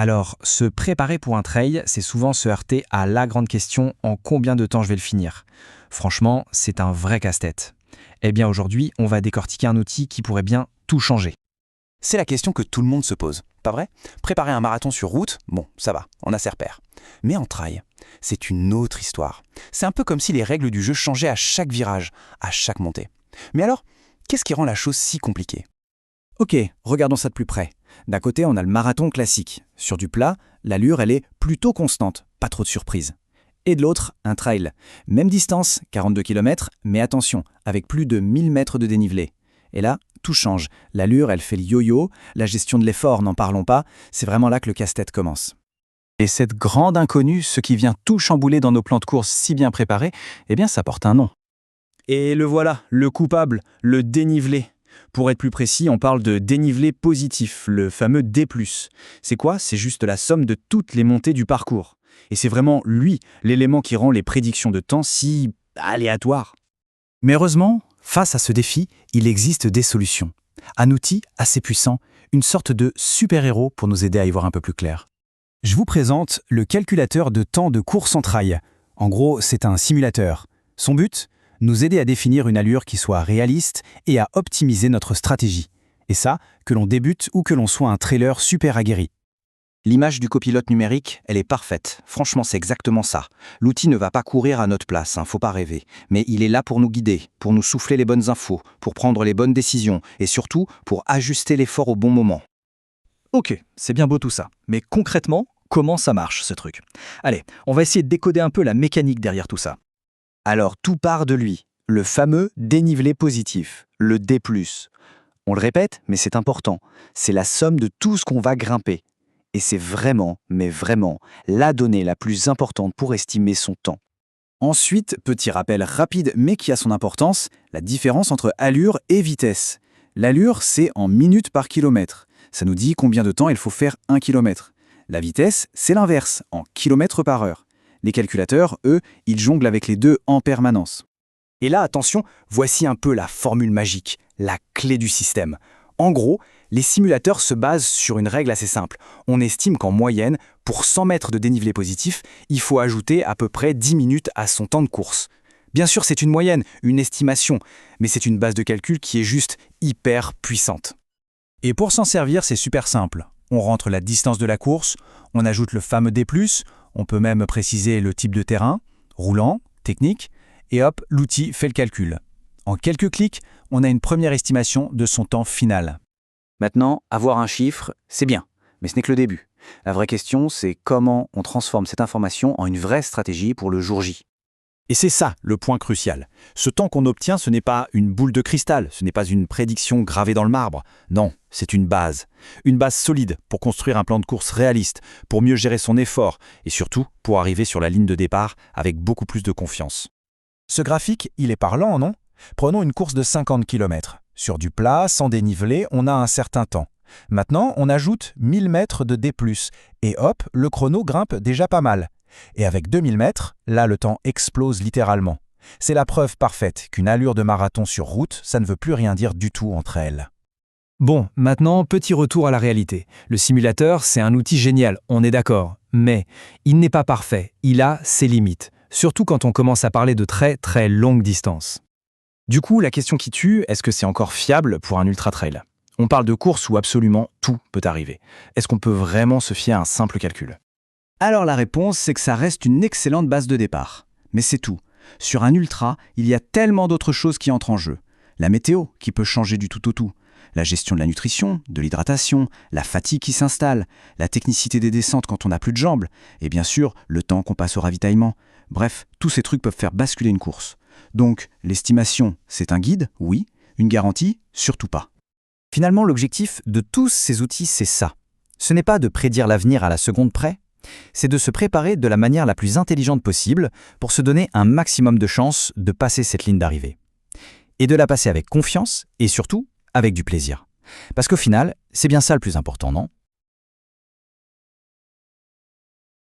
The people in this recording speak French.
Alors, se préparer pour un trail, c'est souvent se heurter à la grande question en combien de temps je vais le finir. Franchement, c'est un vrai casse-tête. Eh bien aujourd'hui, on va décortiquer un outil qui pourrait bien tout changer. C'est la question que tout le monde se pose, pas vrai? Préparer un marathon sur route, bon, ça va, on a ses repères. Mais en trail, c'est une autre histoire. C'est un peu comme si les règles du jeu changeaient à chaque virage, à chaque montée. Mais alors, qu'est-ce qui rend la chose si compliquée? Ok, regardons ça de plus près. D'un côté, on a le marathon classique. Sur du plat, l'allure, elle est plutôt constante, pas trop de surprises. Et de l'autre, un trail. Même distance, 42 km, mais attention, avec plus de 1000 mètres de dénivelé. Et là, tout change. L'allure, elle fait le yo-yo, la gestion de l'effort, n'en parlons pas, c'est vraiment là que le casse-tête commence. Et cette grande inconnue, ce qui vient tout chambouler dans nos plans de course si bien préparés, eh bien ça porte un nom. Et le voilà, le coupable, le dénivelé. Pour être plus précis, on parle de dénivelé positif, le fameux D+. C'est quoi? C'est juste la somme de toutes les montées du parcours. Et c'est vraiment lui, l'élément qui rend les prédictions de temps si aléatoires. Mais heureusement, face à ce défi, il existe des solutions. Un outil assez puissant, une sorte de super-héros pour nous aider à y voir un peu plus clair. Je vous présente le calculateur de temps de course en trail. En gros, c'est un simulateur. Son but? Nous aider à définir une allure qui soit réaliste et à optimiser notre stratégie. Et ça, que l'on débute ou que l'on soit un trailer super aguerri. L'image du copilote numérique, elle est parfaite. Franchement, c'est exactement ça. L'outil ne va pas courir à notre place, faut pas rêver. Mais il est là pour nous guider, pour nous souffler les bonnes infos, pour prendre les bonnes décisions et surtout pour ajuster l'effort au bon moment. Ok, c'est bien beau tout ça. Mais concrètement, comment ça marche ce truc? Allez, on va essayer de décoder un peu la mécanique derrière tout ça. Alors tout part de lui, le fameux dénivelé positif, le D+. On le répète, mais c'est important. C'est la somme de tout ce qu'on va grimper. Et c'est vraiment, mais vraiment, la donnée la plus importante pour estimer son temps. Ensuite, petit rappel rapide mais qui a son importance, la différence entre allure et vitesse. L'allure, c'est en minutes par kilomètre. Ça nous dit combien de temps il faut faire 1 kilomètre. La vitesse, c'est l'inverse, en kilomètres par heure. Les calculateurs, eux, ils jonglent avec les deux en permanence. Et là, attention, voici un peu la formule magique, la clé du système. En gros, les simulateurs se basent sur une règle assez simple. On estime qu'en moyenne, pour 100 mètres de dénivelé positif, il faut ajouter à peu près 10 minutes à son temps de course. Bien sûr, c'est une moyenne, une estimation, mais c'est une base de calcul qui est juste hyper puissante. Et pour s'en servir, c'est super simple. On rentre la distance de la course, on ajoute le fameux D+, on peut même préciser le type de terrain, roulant, technique, et hop, l'outil fait le calcul. En quelques clics, on a une première estimation de son temps final. Maintenant, avoir un chiffre, c'est bien, mais ce n'est que le début. La vraie question, c'est comment on transforme cette information en une vraie stratégie pour le jour J. Et c'est ça le point crucial. Ce temps qu'on obtient, ce n'est pas une boule de cristal, ce n'est pas une prédiction gravée dans le marbre. Non, c'est une base. Une base solide pour construire un plan de course réaliste, pour mieux gérer son effort et surtout pour arriver sur la ligne de départ avec beaucoup plus de confiance. Ce graphique, il est parlant, non? Prenons une course de 50 km. Sur du plat, sans dénivelé, on a un certain temps. Maintenant, on ajoute 1000 mètres de D+, et hop, le chrono grimpe déjà pas mal. Et avec 2000 mètres, là, le temps explose littéralement. C'est la preuve parfaite qu'une allure de marathon sur route, ça ne veut plus rien dire du tout entre elles. Bon, maintenant, petit retour à la réalité. Le simulateur, c'est un outil génial, on est d'accord. Mais il n'est pas parfait, il a ses limites. Surtout quand on commence à parler de très très longues distances. Du coup, la question qui tue, est-ce que c'est encore fiable pour un ultra-trail? On parle de course où absolument tout peut arriver. Est-ce qu'on peut vraiment se fier à un simple calcul? Alors la réponse, c'est que ça reste une excellente base de départ. Mais c'est tout. Sur un ultra, il y a tellement d'autres choses qui entrent en jeu. La météo, qui peut changer du tout au tout. La gestion de la nutrition, de l'hydratation, la fatigue qui s'installe, la technicité des descentes quand on n'a plus de jambes, et bien sûr, le temps qu'on passe au ravitaillement. Bref, tous ces trucs peuvent faire basculer une course. Donc, l'estimation, c'est un guide, oui. Une garantie, surtout pas. Finalement, l'objectif de tous ces outils, c'est ça. Ce n'est pas de prédire l'avenir à la seconde près, c'est de se préparer de la manière la plus intelligente possible pour se donner un maximum de chances de passer cette ligne d'arrivée. Et de la passer avec confiance et surtout avec du plaisir. Parce qu'au final, c'est bien ça le plus important, non ?